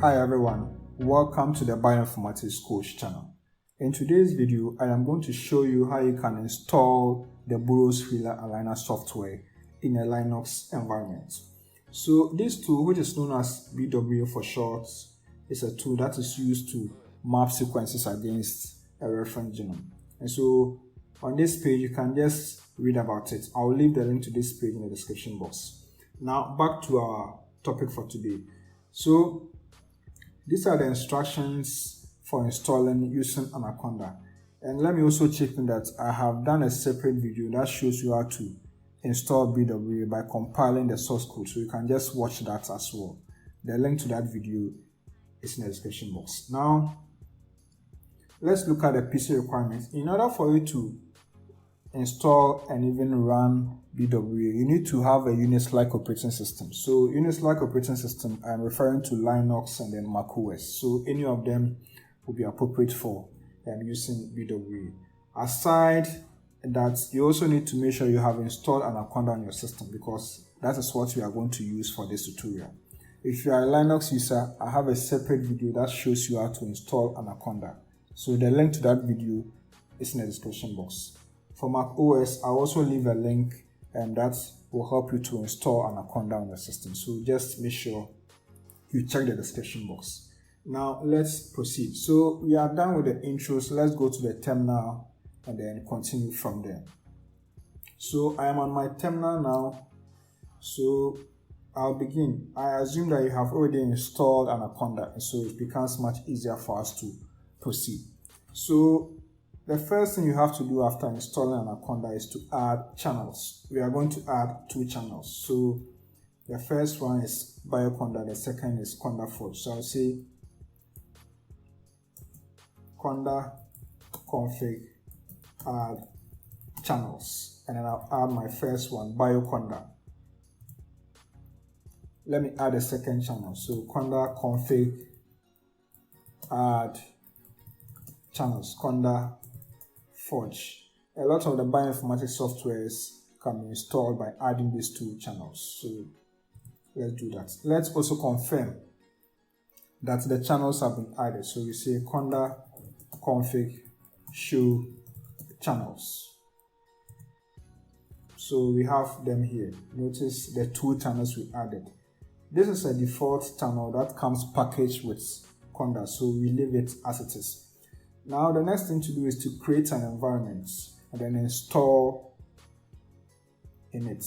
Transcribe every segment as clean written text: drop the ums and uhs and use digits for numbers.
Hi everyone, welcome to the Bioinformatics Coach channel. In today's video, I am going to show you how you can install the Burrows-Wheeler aligner software in a Linux environment. So this tool, which is known as BWA for short, is a tool that is used to map sequences against a reference genome. And so on this page, you can just read about it. I'll leave the link to this page in the description box. Now back to our topic for today. So these are the instructions for installing using Anaconda. And let me also check in that I have done a separate video that shows you how to install BWA by compiling the source code. So you can just watch that as well. The link to that video is in the description box. Now, let's look at the PC requirements. In order for you to install and even run BWA, you need to have a Unix-like operating system. So Unix-like operating system, I'm referring to Linux and then Mac OS. So any of them will be appropriate for using BWA. Aside that, you also need to make sure you have installed Anaconda on your system, because that is what we are going to use for this tutorial. If you are a Linux user, I have a separate video that shows you how to install Anaconda. So the link to that video is in the description box. For Mac OS, I'll also leave a link and that will help you to install Anaconda on your system. So just make sure you check the description box. Now let's proceed. So we are done with the intro, so let's go to the terminal and then continue from there. So I am on my terminal now. So I'll begin. I assume that you have already installed Anaconda, and so it becomes much easier for us to proceed. So the first thing you have to do after installing Anaconda is to add channels. We are going to add 2 channels. So the first one is Bioconda, the second is Conda Forge. So I'll say Conda config add channels, and then I'll add my first one, Bioconda. Let me add a second channel. So Conda config add channels, Conda Forge. A lot of the bioinformatics softwares can be installed by adding these 2 channels. So let's do that. Let's also confirm that the channels have been added. So we say Conda config show channels. So we have them here. Notice the 2 channels we added. This is a default channel that comes packaged with Conda, so we leave it as it is. Now the next thing to do is to create an environment and then install in it.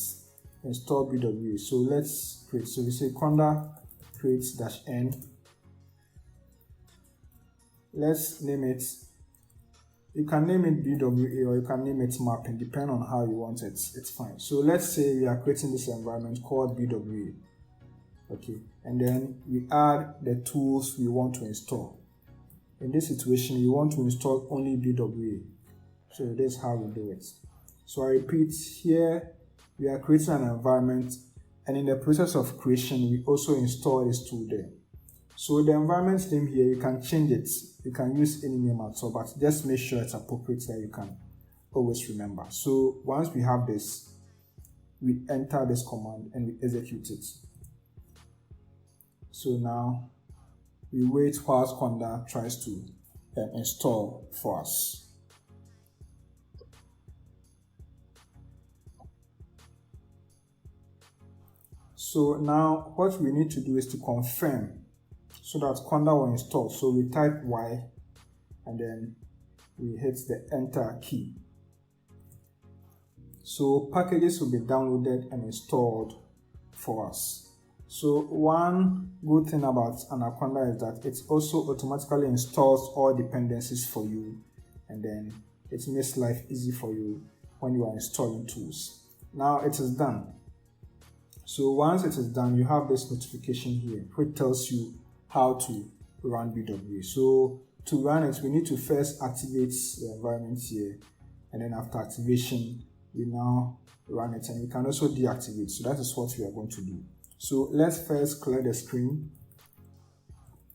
Install BWA. So let's create. So we say Conda create -n. Let's name it. You can name it BWA or you can name it mapping, depending on how you want it. It's fine. So let's say we are creating this environment called BWA. Okay, and then we add the tools we want to install. In this situation, we want to install only BWA. So this is how we do it. So I repeat, here we are creating an environment, and in the process of creation, we also install this tool there. So the environment name here, you can change it. You can use any name at all, but just make sure it's appropriate that you can always remember. So once we have this, we enter this command and we execute it. So now we wait whilst Conda tries to install for us. So now what we need to do is to confirm so that Conda will install. So we type Y and then we hit the enter key. So packages will be downloaded and installed for us. So one good thing about Anaconda is that it also automatically installs all dependencies for you, and then it makes life easy for you when you are installing tools. Now it is done. So once it is done, you have this notification here which tells you how to run BWA. So to run it, we need to first activate the environment here, and then after activation, we now run it, and we can also deactivate. So that is what we are going to do. So let's first clear the screen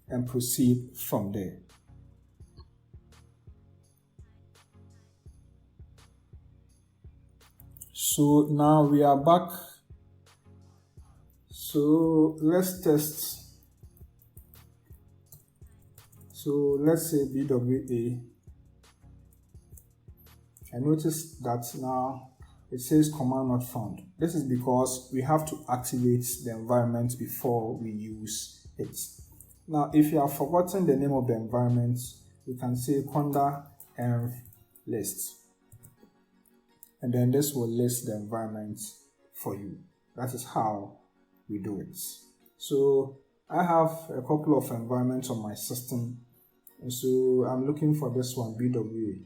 and proceed from there. So now we are back. So let's test So let's say BWA. I notice that now it says command not found. This is because we have to activate the environment before we use it. Now, if you have forgotten the name of the environment, you can say conda env list. And then this will list the environment for you. That is how we do it. So I have a couple of environments on my system. And so I'm looking for this one, BWA.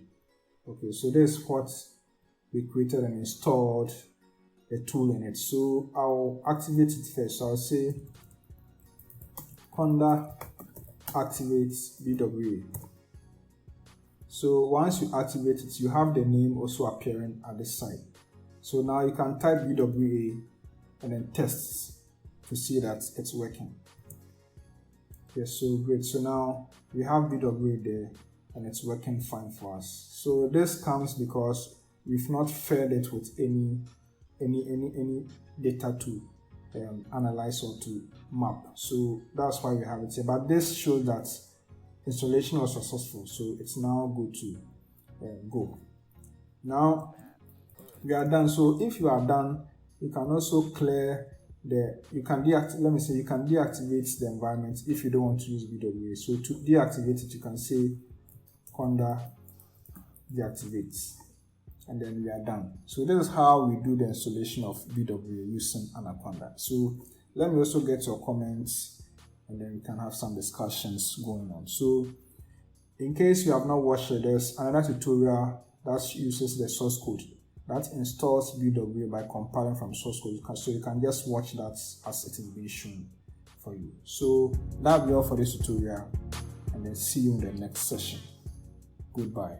Okay, so this is what we created and installed a tool in it. So I'll activate it first. So I'll say conda activate BWA. So once you activate it, you have the name also appearing at this side. So now you can type BWA and then test to see that it's working. Yes, so great. So now we have BWA there and it's working fine for us. So this comes because we've not fed it with any data to analyze or to map. So that's why we have it here. But this shows that installation was successful, so it's now good to go. Now we are done. So if you are done, you can also clear you can deactivate the environment if you don't want to use BWA. So to deactivate it, you can say conda deactivate, and then we are done. So this is how we do the installation of BWA using Anaconda. So let me also get your comments, and then we can have some discussions going on. So in case you have not watched it, there's another tutorial that uses the source code that installs BWA by compiling from source code. So you can just watch that as it is being shown for you. So that'll be all for this tutorial, and then see you in the next session. Goodbye.